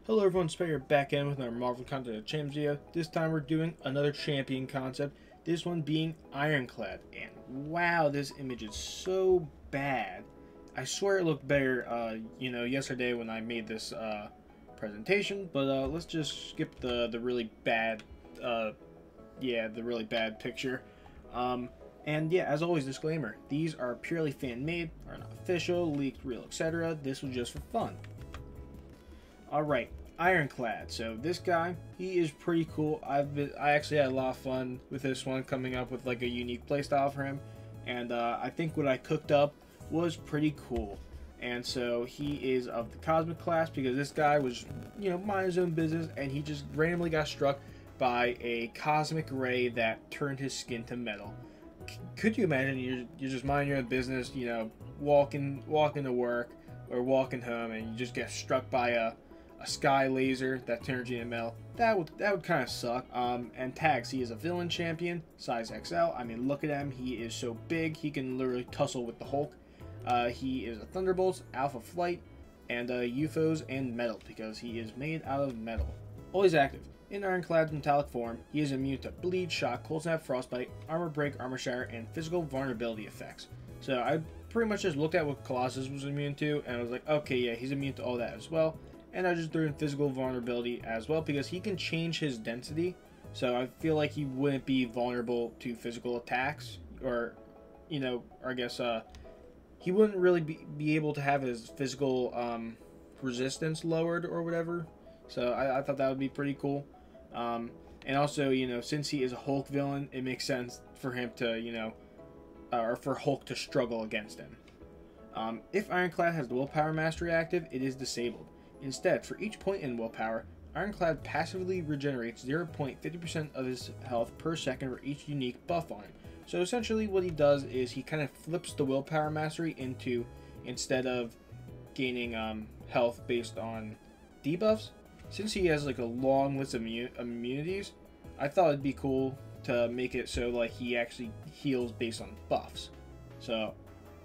Hello everyone, TheSpectre back in with another Marvel content champions video. This time we're doing another champion concept, this one being Ironclad. And wow, this image is so bad. I swear it looked better, yesterday when I made this presentation, but let's just skip the really bad, the really bad picture. And yeah, as always, disclaimer, these are purely fan-made, are not official, leaked, real, etc. This was just for fun. Alright, Ironclad. So this guy, he is pretty cool. I actually had a lot of fun with this one, coming up with like a unique playstyle for him. And I think what I cooked up was pretty cool. And so he is of the Cosmic class, because this guy was, minding his own business, and he just randomly got struck by a cosmic ray that turned his skin to metal. Could you imagine you're just minding your own business, walking to work or walking home, and you just get struck by a sky laser that turns you into metal? That would kind of suck. And tags, he is a villain champion, size XL. I mean, look at him. He is so big, he can literally tussle with the Hulk. He is a Thunderbolts, Alpha Flight, and UFOs and metal, because he is made out of metal. Always active. In Ironclad's metallic form, he is immune to bleed, shock, cold snap, frostbite, armor break, armor shatter, and physical vulnerability effects. So I pretty much just looked at what Colossus was immune to, and I was like, okay, yeah, he's immune to all that as well. And I just threw in physical vulnerability as well, because he can change his density. So I feel like he wouldn't be vulnerable to physical attacks, or, I guess, he wouldn't really be able to have his physical resistance lowered or whatever. So I thought that would be pretty cool. And also, since he is a Hulk villain, it makes sense for him to, or for Hulk to struggle against him. If Ironclad has the Willpower Mastery active, it is disabled. Instead, for each point in Willpower, Ironclad passively regenerates 0.50% of his health per second for each unique buff on him. So essentially what he does is he kind of flips the Willpower Mastery into, instead of gaining health based on debuffs, since he has like a long list of immunities, I thought it'd be cool to make it so like he actually heals based on buffs. So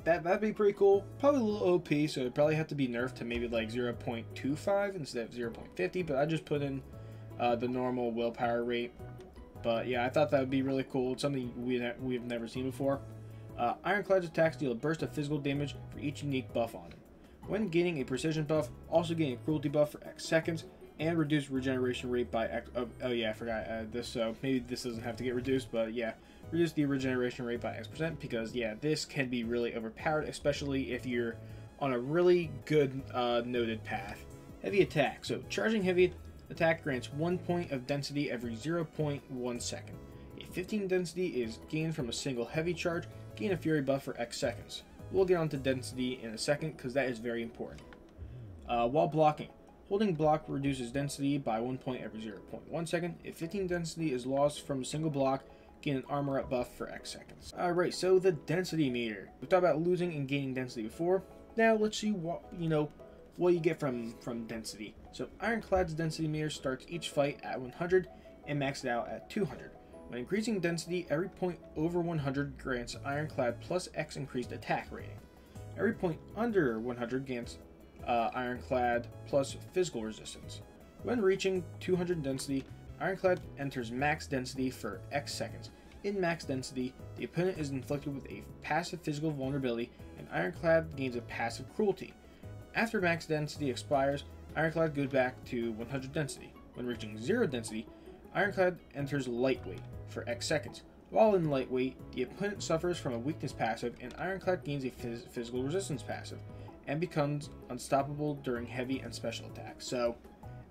that'd be pretty cool. Probably a little OP, so it'd probably have to be nerfed to maybe like 0.25 instead of 0.50, but I just put in the normal willpower rate. But yeah, I thought that would be really cool. It's something we've never seen before. Ironclad's attacks deal a burst of physical damage for each unique buff on him. When gaining a precision buff, also gain a cruelty buff for X seconds, and reduce regeneration rate by X. Oh yeah, I forgot this, so maybe this doesn't have to get reduced, but yeah, reduce the regeneration rate by X%, because yeah, this can be really overpowered, especially if you're on a really good noted path. Heavy attack. So charging heavy attack grants 1 point of density every 0.1 second. If 15 density is gained from a single heavy charge, gain a fury buff for X seconds. We'll get onto density in a second, because that is very important. While blocking. Holding block reduces density by 1 point every 0.1 second. If 15 density is lost from a single block, gain an armor up buff for X seconds. Alright, so the density meter. We talked about losing and gaining density before. Now let's see what you get from density. So Ironclad's density meter starts each fight at 100 and maxes out at 200. When increasing density, every point over 100 grants Ironclad plus X increased attack rating. Every point under 100 gains Ironclad plus physical resistance. When reaching 200 density, Ironclad enters max density for X seconds. In max density, the opponent is inflicted with a passive physical vulnerability, and Ironclad gains a passive cruelty. After max density expires, Ironclad goes back to 100 density. When reaching 0 density, Ironclad enters lightweight for X seconds. While in lightweight, the opponent suffers from a weakness passive, and Ironclad gains a physical resistance passive and becomes unstoppable during heavy and special attacks. So,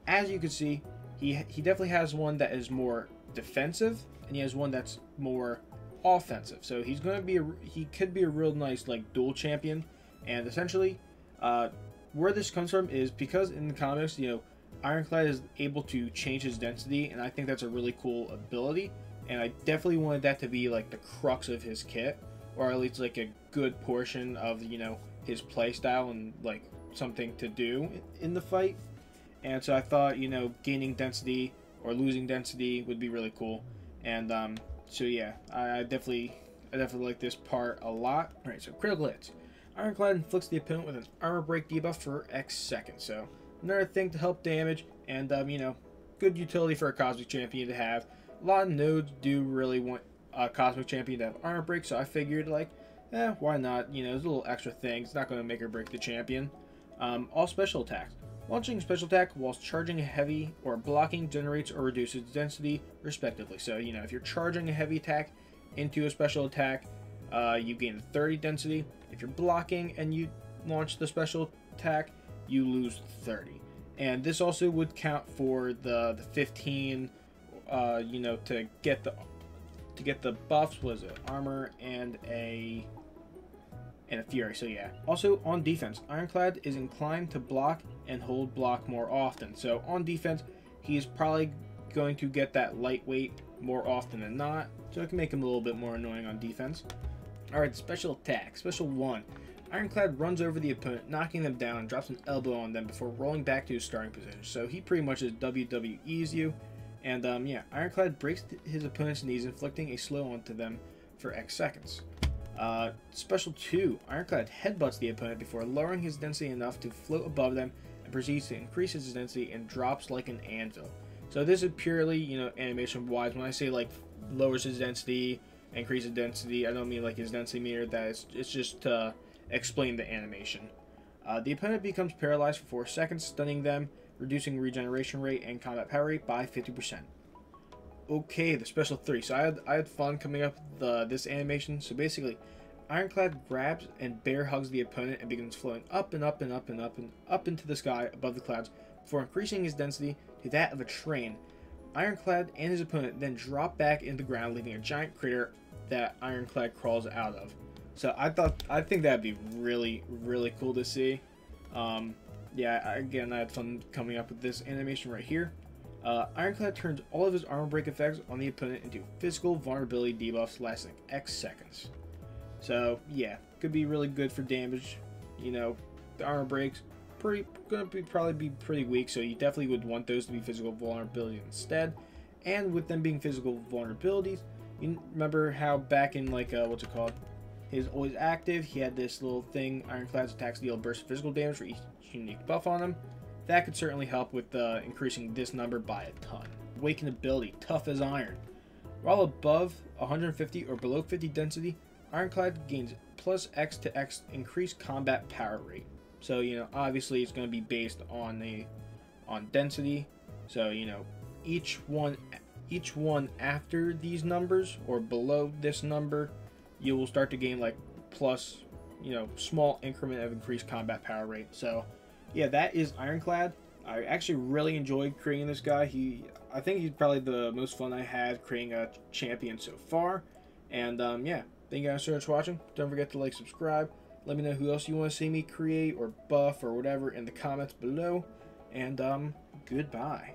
as you can see, he definitely has one that is more defensive, and he has one that's more offensive. So he could be a real nice like dual champion. And essentially, where this comes from is because in the comics, Ironclad is able to change his density, and I think that's a really cool ability. And I definitely wanted that to be like the crux of his kit, or at least like a good portion of his playstyle and like something to do in the fight. And so I thought gaining density or losing density would be really cool. And so yeah, I definitely like this part a lot. All right, so critical hits. Ironclad inflicts the opponent with an armor break debuff for X seconds. So another thing to help damage, and you know, good utility for a Cosmic Champion to have. A lot of nodes do really want a Cosmic Champion to have armor break, so I figured like, why not? You know, there's a little extra thing. It's not going to make or break the champion. All special attacks. Launching special attack whilst charging a heavy or blocking generates or reduces density respectively. So, you know, if you're charging a heavy attack into a special attack, you gain 30 density. If you're blocking and you launch the special attack, you lose 30. And this also would count for the 15, you know, to get the buffs. Was it armor and a fury? So yeah. Also on defense, Ironclad is inclined to block and hold block more often. So on defense, he's probably going to get that lightweight more often than not. So it can make him a little bit more annoying on defense. Alright, special attack. Special 1. Ironclad runs over the opponent, knocking them down, and drops an elbow on them before rolling back to his starting position. So he pretty much just WWEs you. And yeah, Ironclad breaks his opponent's knees, inflicting a slow onto them for X seconds. Special 2. Ironclad headbutts the opponent before lowering his density enough to float above them and proceeds to increase his density and drops like an anvil. So this is purely, you know, animation wise. When I say like lowers his density, increases density, I don't mean like his density meter. It's just to explain the animation. The opponent becomes paralyzed for 4 seconds, stunning them, reducing regeneration rate and combat power rate by 50%. Okay, the special 3. So I had fun coming up with this animation. So basically, Ironclad grabs and bear hugs the opponent and begins floating up and up and up and up and up into the sky above the clouds before increasing his density to that of a train. Ironclad and his opponent then drop back into the ground, leaving a giant crater that Ironclad crawls out of. So I think that'd be really, really cool to see. Yeah, again, I had fun coming up with this animation right here. Ironclad turns all of his armor break effects on the opponent into physical vulnerability debuffs lasting X seconds. So yeah, could be really good for damage. You know, the armor breaks probably be pretty weak, so you definitely would want those to be physical vulnerability instead. And with them being physical vulnerabilities, you remember how back in like what's it called? His always active, he had this little thing, Ironclad's attacks deal a burst of physical damage for each unique buff on him. That could certainly help with increasing this number by a ton. Awakened ability, tough as iron. While above 150 or below 50 density, Ironclad gains plus X to X increased combat power rate. So, you know, obviously it's going to be based on density. So, you know, each one after these numbers or below this number, you will start to gain like plus, you know, small increment of increased combat power rate. So yeah, that is Ironclad. I actually really enjoyed creating this guy. I think he's probably the most fun I had creating a champion so far. And yeah, thank you guys so much for watching. Don't forget to like, subscribe. Let me know who else you want to see me create or buff or whatever in the comments below. And goodbye.